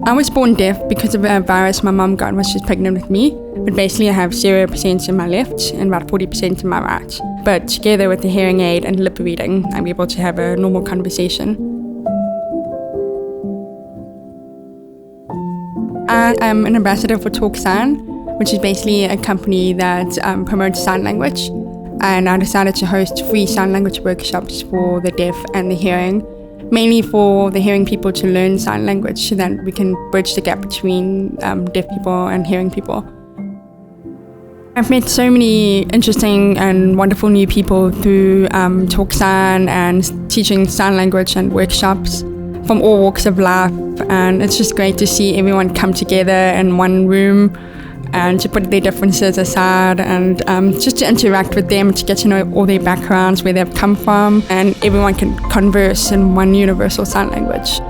I was born deaf because of a virus my mum got when she was pregnant with me. But basically I have 0% in my left and about 40% in my right. But together with the hearing aid and lip reading, I'm able to have a normal conversation. I am an ambassador for TalkSign, which is basically a company that promotes sign language. And I decided to host free sign language workshops for the deaf and the hearing, mainly for the hearing people to learn sign language so that we can bridge the gap between deaf people and hearing people. I've met so many interesting and wonderful new people through TalkSign and teaching sign language and workshops from all walks of life, and it's just great to see everyone come together in one room and to put their differences aside and just to interact with them, to get to know all their backgrounds, where they've come from, and everyone can converse in one universal sign language.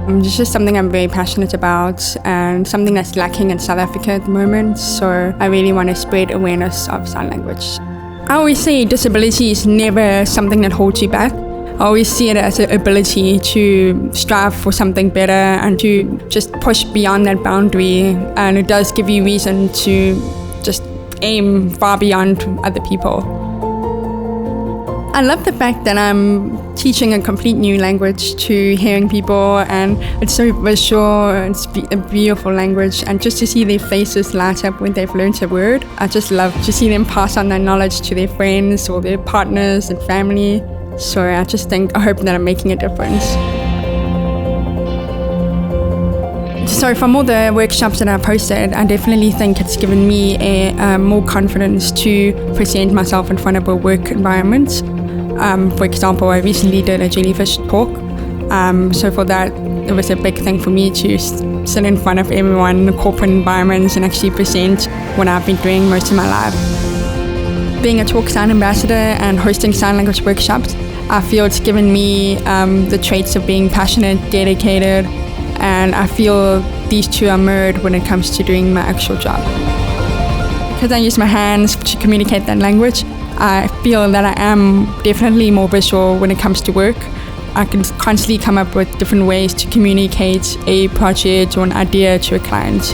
It's just something I'm very passionate about and something that's lacking in South Africa at the moment, so I really want to spread awareness of sign language. I always say disability is never something that holds you back. I always see it as an ability to strive for something better and to just push beyond that boundary, and it does give you reason to just aim far beyond other people. I love the fact that I'm teaching a complete new language to hearing people, and it's so visual, it's a beautiful language, and just to see their faces light up when they've learned a word. I just love to see them pass on that knowledge to their friends or their partners and family. So I hope that I'm making a difference. So from all the workshops that I've hosted, I definitely think it's given me more confidence to present myself in front of a work environment. For example, I recently did a jellyfish talk. So for that, it was a big thing for me to sit in front of everyone in the corporate environments and actually present what I've been doing most of my life. Being a TalkSign ambassador and hosting sign language workshops, I feel it's given me the traits of being passionate, dedicated, and I feel these two are mirrored when it comes to doing my actual job. Because I use my hands to communicate that language, I feel that I am definitely more visual when it comes to work. I can constantly come up with different ways to communicate a project or an idea to a client.